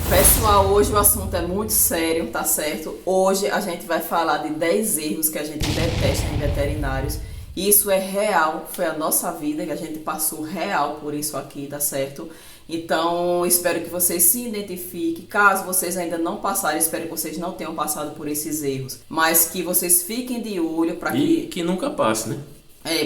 Pessoal, hoje o assunto é muito sério, tá certo? Hoje a gente vai falar de 10 erros que a gente detesta em veterinários. Isso é real, foi a nossa vida, que a gente passou real por isso aqui, tá certo? Então, espero que vocês se identifiquem. Caso vocês ainda não passarem, espero que vocês não tenham passado por esses erros. Mas que vocês fiquem de olho para E que nunca passe, né?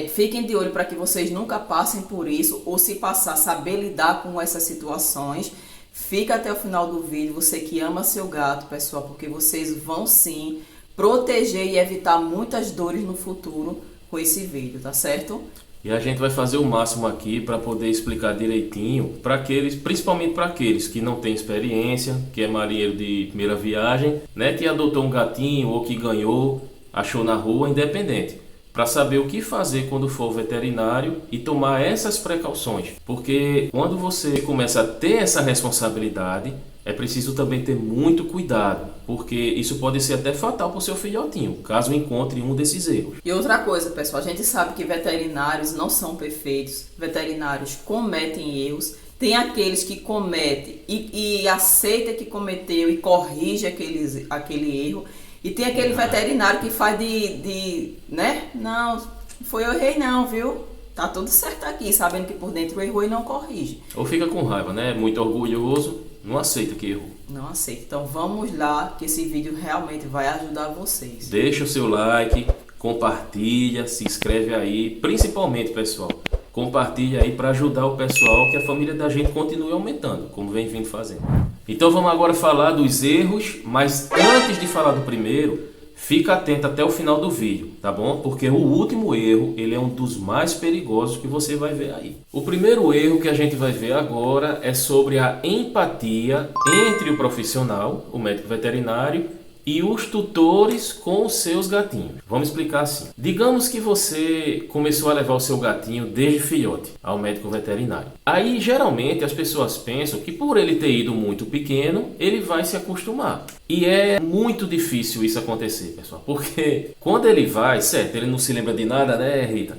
Fiquem de olho para que vocês nunca passem por isso, ou se passar, saber lidar com essas situações. Fica até o final do vídeo, você que ama seu gato, pessoal, porque vocês vão sim proteger e evitar muitas dores no futuro com esse vídeo, tá certo? E a gente vai fazer o máximo aqui para poder explicar direitinho para aqueles, principalmente para aqueles que não têm experiência, que é marinheiro de primeira viagem, né, que adotou um gatinho ou que ganhou, achou na rua, independente. Para saber o que fazer quando for ao veterinário e tomar essas precauções. Porque quando você começa a ter essa responsabilidade, é preciso também ter muito cuidado, porque isso pode ser até fatal para o seu filhotinho, caso encontre um desses erros. E outra coisa, pessoal, a gente sabe que veterinários não são perfeitos, veterinários cometem erros. Tem aqueles que cometem e aceita que cometeu e corrige aquele erro. E tem aquele veterinário que faz né? Não, foi eu errei não, viu? Tá tudo certo aqui, sabendo que por dentro errou e não corrige. Ou fica com raiva, né? Muito orgulhoso, não aceita que errou. Não aceita. Então vamos lá, que esse vídeo realmente vai ajudar vocês. Deixa o seu like, compartilha, se inscreve aí. Principalmente, pessoal, compartilha aí para ajudar o pessoal, que a família da gente continue aumentando, como vem vindo fazendo. Então vamos agora falar dos erros, mas antes de falar do primeiro, fica atento até o final do vídeo, tá bom? Porque o último erro, ele é um dos mais perigosos que você vai ver aí. O primeiro erro que a gente vai ver agora é sobre a empatia entre o profissional, o médico veterinário, e os tutores com os seus gatinhos. Vamos explicar assim. Digamos que você começou a levar o seu gatinho desde filhote ao médico veterinário. Aí, geralmente, as pessoas pensam que por ele ter ido muito pequeno, ele vai se acostumar. E é muito difícil isso acontecer, pessoal. Porque quando ele vai, certo, ele não se lembra de nada, né, Rita?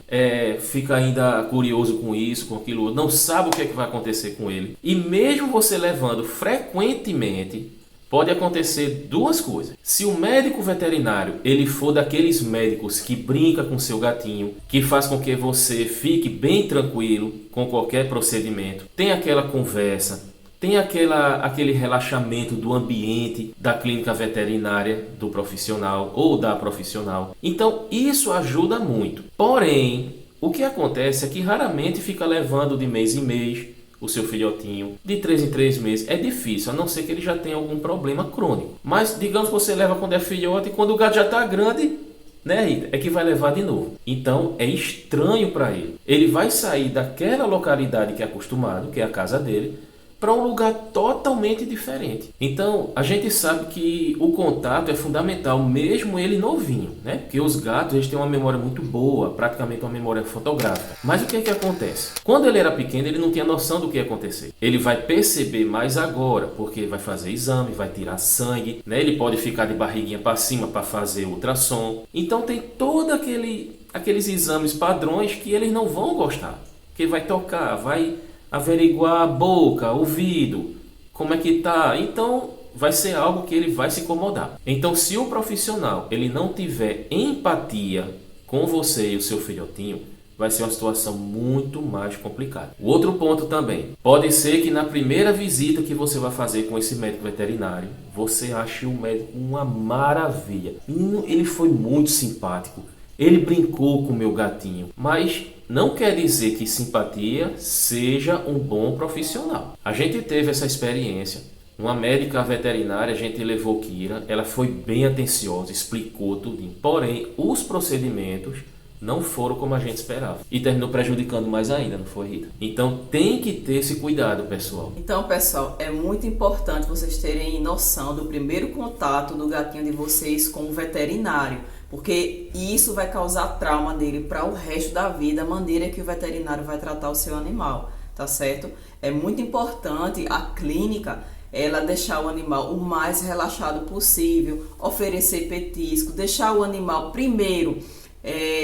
Fica ainda curioso com isso, com aquilo, não sabe o que é que vai acontecer com ele. E mesmo você levando frequentemente, pode acontecer duas coisas. Se o médico veterinário ele for daqueles médicos que brinca com seu gatinho, que faz com que você fique bem tranquilo com qualquer procedimento, tem aquela conversa, tem aquele relaxamento do ambiente da clínica veterinária do profissional ou da profissional. Então isso ajuda muito. Porém, o que acontece é que raramente fica levando de mês em mês o seu filhotinho, de 3 em 3 meses. É difícil, a não ser que ele já tenha algum problema crônico. Mas digamos que você leva quando é filhote e quando o gato já está grande, né, Rita? É que vai levar de novo. Então é estranho para ele. Ele vai sair daquela localidade que é acostumado, que é a casa dele, para um lugar totalmente diferente. Então, a gente sabe que o contato é fundamental, mesmo ele novinho, né? Porque os gatos, eles têm uma memória muito boa, praticamente uma memória fotográfica. Mas o que é que acontece? Quando ele era pequeno, ele não tinha noção do que ia acontecer. Ele vai perceber mais agora, porque vai fazer exame, vai tirar sangue, né? Ele pode ficar de barriguinha para cima para fazer ultrassom. Então, tem todo aqueles exames padrões que eles não vão gostar. Que vai tocar, vai averiguar a boca, ouvido, como é que tá. Então vai ser algo que ele vai se incomodar. Então, se o profissional ele não tiver empatia com você e o seu filhotinho, vai ser uma situação muito mais complicada. O outro ponto também, pode ser que na primeira visita que você vai fazer com esse médico veterinário, você ache o médico uma maravilha. Ele foi muito simpático, ele brincou com o meu gatinho, mas não quer dizer que simpatia seja um bom profissional. A gente teve essa experiência. Uma médica veterinária, a gente levou Kira, ela foi bem atenciosa, explicou tudinho. Porém, os procedimentos não foram como a gente esperava. E terminou prejudicando mais ainda, não foi, Rita? Então tem que ter esse cuidado, pessoal. Então, pessoal, é muito importante vocês terem noção do primeiro contato do gatinho de vocês com o veterinário. Porque isso vai causar trauma dele para o resto da vida, a maneira que o veterinário vai tratar o seu animal, tá certo? É muito importante a clínica, ela deixar o animal o mais relaxado possível, oferecer petisco, deixar o animal primeiro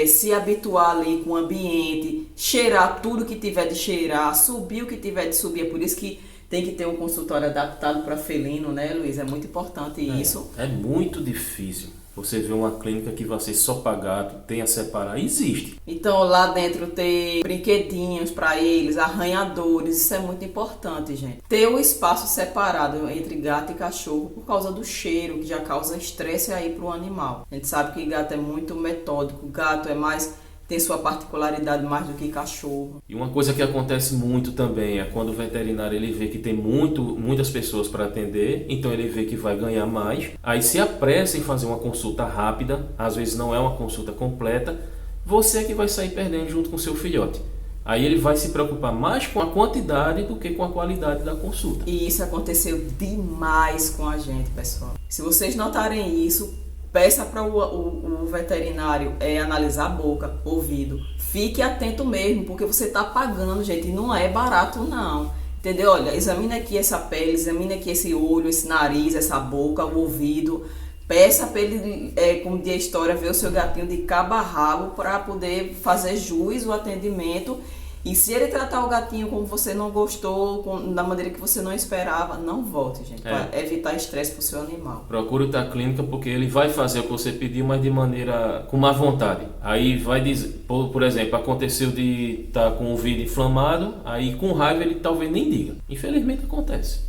se habituar ali com o ambiente, cheirar tudo que tiver de cheirar, subir o que tiver de subir. É por isso que tem que ter um consultório adaptado para felino, né, Luiz? É muito importante isso. É muito difícil você ver uma clínica que vai ser só para gato, tenha separar. Existe. Então, lá dentro ter brinquedinhos para eles, arranhadores, isso é muito importante, gente. Ter o espaço separado entre gato e cachorro por causa do cheiro, que já causa estresse aí para o animal. A gente sabe que gato é muito metódico, gato é mais... tem sua particularidade mais do que cachorro. E uma coisa que acontece muito também é quando o veterinário ele vê que tem muitas pessoas para atender, então ele vê que vai ganhar mais, aí se apressa em fazer uma consulta rápida, às vezes não é uma consulta completa, você é que vai sair perdendo junto com seu filhote. Aí ele vai se preocupar mais com a quantidade do que com a qualidade da consulta. E isso aconteceu demais com a gente, pessoal. Se vocês notarem isso, peça para o veterinário analisar a boca, ouvido. Fique atento mesmo, porque você está pagando, gente, e não é barato não. Entendeu? Olha, examine aqui essa pele, examine aqui esse olho, esse nariz, essa boca, o ouvido. Peça para ele, como diz a história, ver o seu gatinho de cabo a rabo para poder fazer jus o atendimento. E se ele tratar o gatinho como você não gostou, da maneira que você não esperava, não volte, gente, para evitar estresse para o seu animal. Procure outra clínica porque ele vai fazer o que você pediu, mas de maneira com má vontade. Aí vai dizer, por exemplo, aconteceu de estar com o ouvido inflamado, aí com raiva ele talvez nem diga. Infelizmente acontece.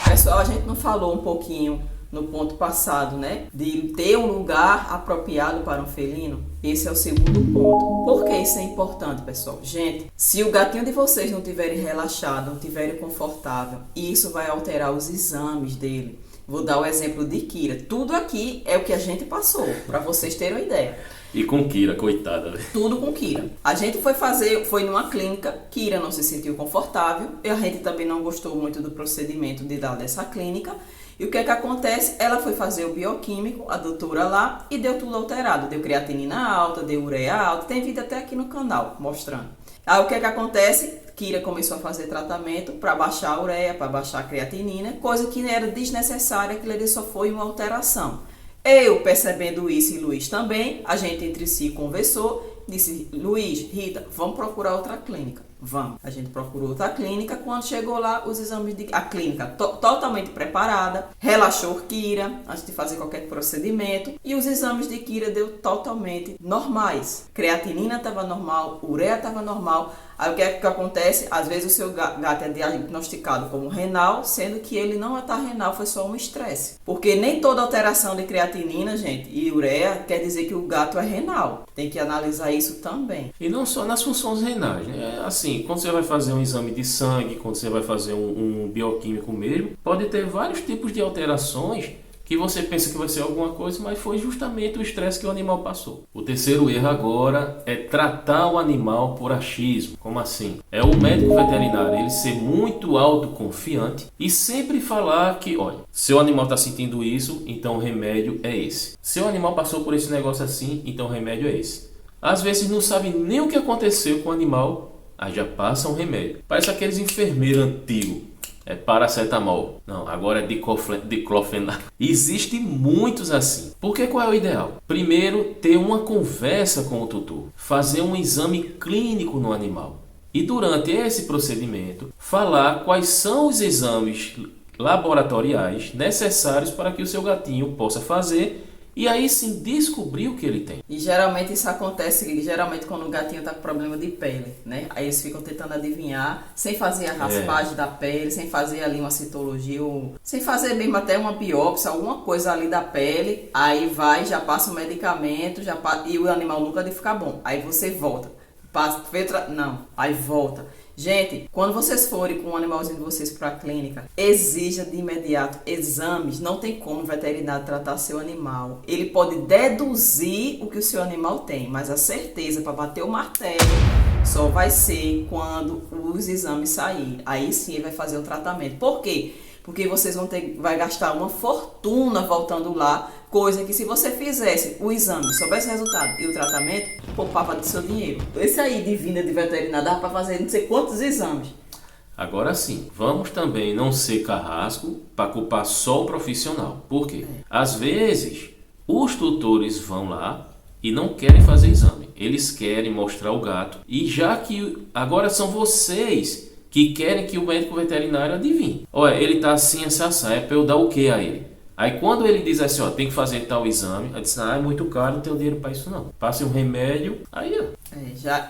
Pessoal, a gente não falou um pouquinho no ponto passado, né? De ter um lugar apropriado para um felino. Esse é o segundo ponto. Por que isso é importante, pessoal? Gente, se o gatinho de vocês não estiverem relaxado, não estiverem confortável, isso vai alterar os exames dele. Vou dar o exemplo de Kira. Tudo aqui é o que a gente passou, para vocês terem uma ideia. E com Kira, coitada. Tudo com Kira. A gente foi numa clínica, Kira não se sentiu confortável, e a gente também não gostou muito do procedimento de dar dessa clínica. E o que é que acontece? Ela foi fazer o bioquímico, a doutora lá, e deu tudo alterado. Deu creatinina alta, deu ureia alta, tem vídeo até aqui no canal mostrando. Aí o que é que acontece? Kira começou a fazer tratamento para baixar a ureia, para baixar a creatinina, coisa que era desnecessária, aquilo ali só foi uma alteração. Eu, percebendo isso, e Luiz também, a gente entre si conversou, disse, Luiz, Rita, vamos procurar outra clínica. Vamos. A gente procurou outra clínica. Quando chegou lá, os exames a clínica totalmente preparada, relaxou Kira antes de fazer qualquer procedimento, e os exames de Kira deu totalmente normais. Creatinina estava normal, ureia estava normal. Aí o que é que acontece? Às vezes o seu gato é diagnosticado como renal, sendo que ele não está renal, foi só um estresse. Porque nem toda alteração de creatinina, gente, e ureia quer dizer que o gato é renal. Tem que analisar isso também. E não só nas funções renais, né? Assim, quando você vai fazer um exame de sangue, quando você vai fazer um bioquímico mesmo, pode ter vários tipos de alterações que você pensa que vai ser alguma coisa, mas foi justamente o estresse que o animal passou. O terceiro erro agora é tratar o animal por achismo. Como assim? É o médico veterinário, ele ser muito autoconfiante e sempre falar que, olha, seu animal está sentindo isso, então o remédio é esse. Seu animal passou por esse negócio assim, então o remédio é esse. Às vezes não sabe nem o que aconteceu com o animal, aí já passa um remédio. Parece aqueles enfermeiros antigos. É paracetamol. Não, agora é diclofenaco. Existem muitos assim. Porque qual é o ideal? Primeiro, ter uma conversa com o tutor. Fazer um exame clínico no animal. E durante esse procedimento, falar quais são os exames laboratoriais necessários para que o seu gatinho possa fazer e aí sim descobrir o que ele tem. E geralmente isso acontece, quando o gatinho está com problema de pele, né? Aí eles ficam tentando adivinhar, sem fazer a raspagem da pele, sem fazer ali uma citologia, ou sem fazer mesmo até uma biópsia, alguma coisa ali da pele. Aí vai, já passa o medicamento, e o animal nunca deve ficar bom. Aí você volta. Aí volta. Gente, quando vocês forem com o animalzinho de vocês para a clínica, exija de imediato exames. Não tem como o veterinário tratar seu animal. Ele pode deduzir o que o seu animal tem, mas a certeza para bater o martelo só vai ser quando os exames saírem. Aí sim ele vai fazer o tratamento. Por quê? Porque vocês vai gastar uma fortuna voltando lá, coisa que se você fizesse o exame, soubesse o resultado e o tratamento, poupava do seu dinheiro. Esse aí de vinda de veterinário dá para fazer não sei quantos exames. Agora sim, vamos também não ser carrasco para culpar só o profissional. Por quê? Às vezes, os tutores vão lá e não querem fazer exame. Eles querem mostrar o gato. E já que agora são vocês que querem que o médico veterinário adivinhe. Olha, ele está assim, é para eu dar o que a ele? Aí quando ele diz assim, ó, tem que fazer tal exame, eu disse, é muito caro, não tenho dinheiro para isso não. Passe um remédio, aí ó.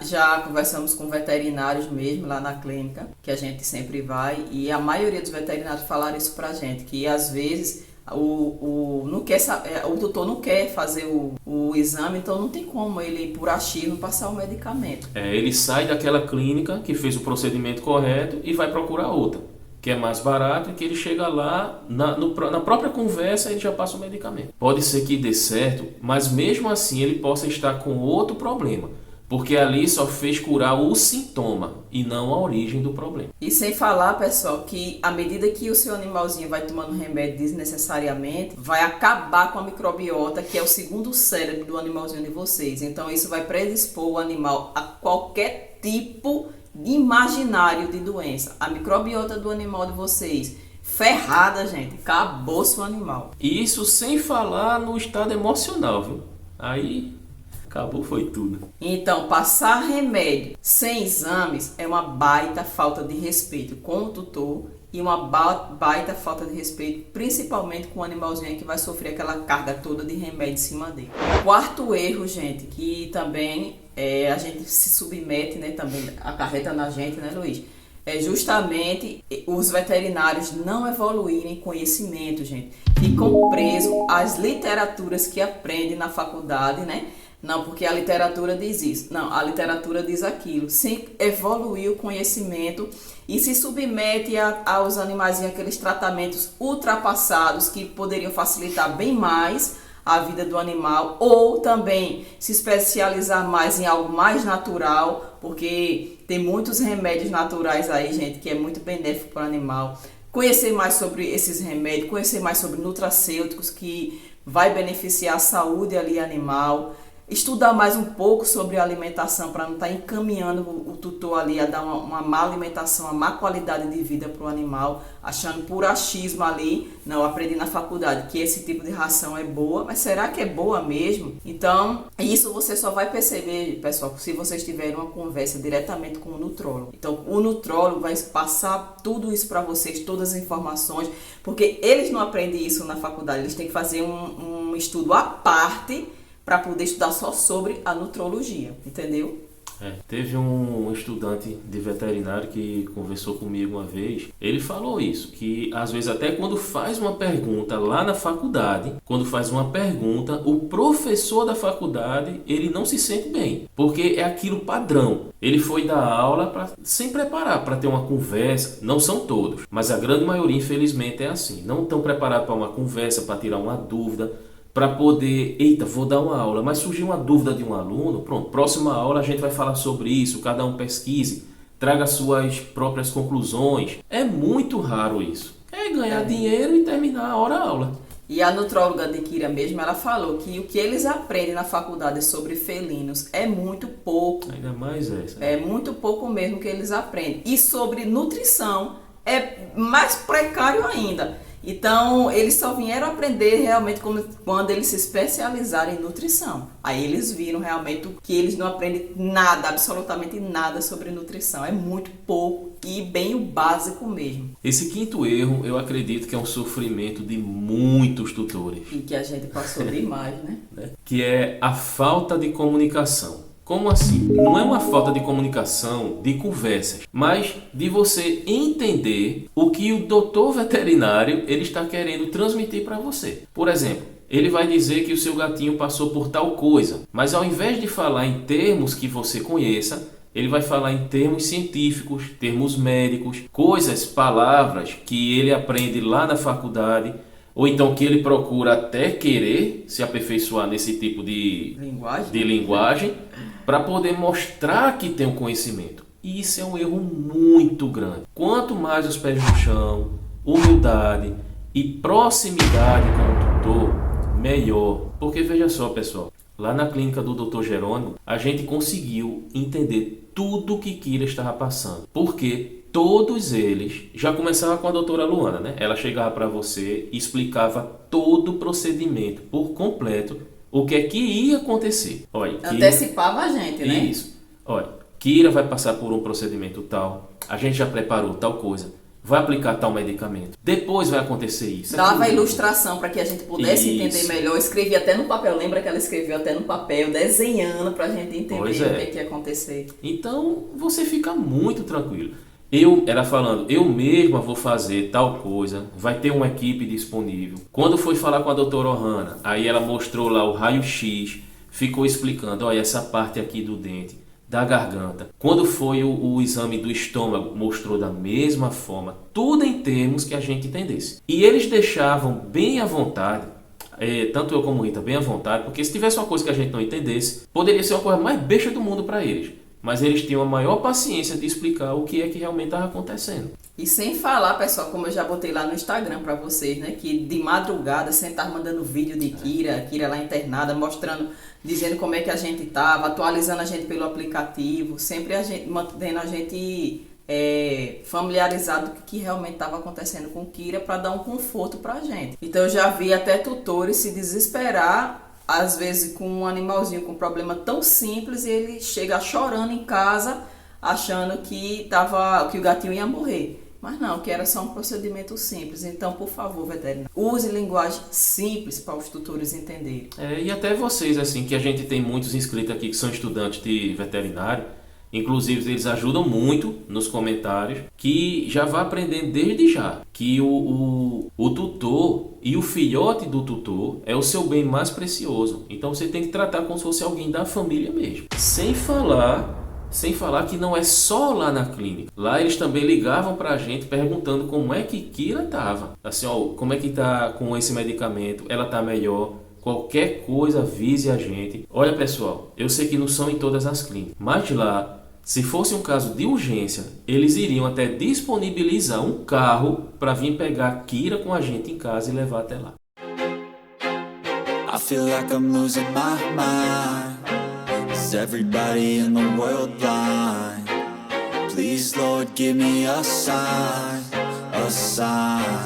Já conversamos com veterinários mesmo lá na clínica, que a gente sempre vai, e a maioria dos veterinários falaram isso pra gente, que às vezes o doutor não quer fazer o exame, então não tem como ele, por achismo, passar o medicamento. Ele sai daquela clínica que fez o procedimento correto e vai procurar outra, que é mais barato, e que ele chega lá, na própria conversa ele já passa o medicamento. Pode ser que dê certo, mas mesmo assim ele possa estar com outro problema, porque ali só fez curar o sintoma e não a origem do problema. E sem falar, pessoal, que à medida que o seu animalzinho vai tomando remédio desnecessariamente, vai acabar com a microbiota, que é o segundo cérebro do animalzinho de vocês. Então isso vai predispor o animal a qualquer tipo imaginário de doença. A microbiota do animal de vocês ferrada, gente, acabou seu animal. E isso sem falar no estado emocional, viu? Aí acabou, foi tudo. Então, passar remédio sem exames é uma baita falta de respeito com o tutor e uma baita falta de respeito, principalmente com o animalzinho que vai sofrer aquela carga toda de remédio em cima dele. Quarto erro, gente, que também a gente se submete, né, também acarreta na gente, né, Luiz? É justamente os veterinários não evoluírem conhecimento, gente. Ficam presos às literaturas que aprendem na faculdade, né? Não, porque a literatura diz isso. Não, a literatura diz aquilo. Sem evoluir o conhecimento e se submete aos animais aqueles tratamentos ultrapassados que poderiam facilitar bem mais a vida do animal, ou também se especializar mais em algo mais natural, porque tem muitos remédios naturais aí, gente, que é muito benéfico para o animal. Conhecer mais sobre esses remédios, conhecer mais sobre nutracêuticos, que vai beneficiar a saúde ali animal. Estudar mais um pouco sobre a alimentação para não estar encaminhando o tutor ali a dar uma má alimentação, uma má qualidade de vida para o animal, achando por achismo ali, não, aprendi na faculdade que esse tipo de ração é boa, mas será que é boa mesmo? Então, isso você só vai perceber, pessoal, se vocês tiverem uma conversa diretamente com o nutrólogo. Então, o nutrólogo vai passar tudo isso para vocês, todas as informações, porque eles não aprendem isso na faculdade, eles têm que fazer um estudo à parte para poder estudar só sobre a nutrologia, entendeu? Teve um estudante de veterinário que conversou comigo uma vez, ele falou isso, que às vezes até quando faz uma pergunta lá na faculdade, quando faz uma pergunta, o professor da faculdade, ele não se sente bem, porque é aquilo padrão. Ele foi dar aula sem preparar, para ter uma conversa, não são todos, mas a grande maioria infelizmente é assim, não estão preparados para uma conversa, para tirar uma dúvida, para poder, vou dar uma aula, mas surgiu uma dúvida de um aluno, pronto, próxima aula a gente vai falar sobre isso, cada um pesquise, traga suas próprias conclusões. É muito raro isso. É ganhar dinheiro e terminar a aula. E a nutróloga de Kira mesmo, ela falou que o que eles aprendem na faculdade sobre felinos é muito pouco. Ainda mais essa. É muito pouco mesmo que eles aprendem. E sobre nutrição é mais precário ainda. Então, eles só vieram aprender realmente quando eles se especializaram em nutrição. Aí eles viram realmente que eles não aprendem nada, absolutamente nada sobre nutrição. É muito pouco e bem o básico mesmo. Esse quinto erro, eu acredito que é um sofrimento de muitos tutores. E que a gente passou demais, né? Que é a falta de comunicação. Como assim? Não é uma falta de comunicação, de conversas, mas de você entender o que o doutor veterinário ele está querendo transmitir para você. Por exemplo, ele vai dizer que o seu gatinho passou por tal coisa, mas ao invés de falar em termos que você conheça, ele vai falar em termos científicos, termos médicos, coisas, palavras que ele aprende lá na faculdade, ou então que ele procura até querer se aperfeiçoar nesse tipo de linguagem para poder mostrar que tem um conhecimento. E isso é um erro muito grande. Quanto mais os pés no chão, humildade e proximidade com o tutor, melhor. Porque veja só, pessoal, lá na clínica do Dr. Jerônimo, a gente conseguiu entender tudo o que Kira estava passando. Porque todos eles, já começava com a doutora Luana, né? Ela chegava para você e explicava todo o procedimento por completo, o que é que ia acontecer. Olha, antecipava a gente, né? Isso. Olha, Kira vai passar por um procedimento tal, a gente já preparou tal coisa, vai aplicar tal medicamento, depois vai acontecer isso. Dava a ilustração para que a gente pudesse entender melhor, escrevia até no papel, lembra que ela escreveu até no papel, desenhando para a gente entender o que ia acontecer. Então você fica muito tranquilo. Ela falando, eu mesma vou fazer tal coisa, vai ter uma equipe disponível. Quando foi falar com a doutora Ohana, aí ela mostrou lá o raio-x, ficou explicando, olha, essa parte aqui do dente, da garganta. Quando foi o exame do estômago, mostrou da mesma forma, tudo em termos que a gente entendesse. E eles deixavam bem à vontade, tanto eu como o Rita, bem à vontade, porque se tivesse uma coisa que a gente não entendesse, poderia ser uma coisa mais besta do mundo para eles. Mas eles tinham a maior paciência de explicar o que é que realmente estava acontecendo. E sem falar, pessoal, como eu já botei lá no Instagram para vocês, né? Que de madrugada, sem estar mandando vídeo de Kira lá internada, mostrando, dizendo como é que a gente estava, atualizando a gente pelo aplicativo, sempre mantendo a gente familiarizado com o que realmente estava acontecendo com Kira para dar um conforto para a gente. Então eu já vi até tutores se desesperar, às vezes com um animalzinho com um problema tão simples, e ele chega chorando em casa, achando que o gatinho ia morrer. Mas não, que era só um procedimento simples. Então, por favor, veterinário, use linguagem simples para os tutores entenderem. E até vocês, assim, que a gente tem muitos inscritos aqui que são estudantes de veterinário, inclusive eles ajudam muito nos comentários, que já vai aprendendo desde já que o tutor e o filhote do tutor é o seu bem mais precioso. Então você tem que tratar como se fosse alguém da família mesmo. Sem falar que não é só lá na clínica. Lá eles também ligavam pra gente perguntando como é que Kira tava. Assim, ó, como é que tá com esse medicamento? Ela tá melhor? Qualquer coisa, avise a gente. Olha, pessoal, eu sei que não são em todas as clínicas, mas lá, se fosse um caso de urgência, eles iriam até disponibilizar um carro para vir pegar Kira com a gente em casa e levar até lá. I feel like I'm losing my mind. Is everybody in the world blind? Please, Lord, give me a sign, a sign.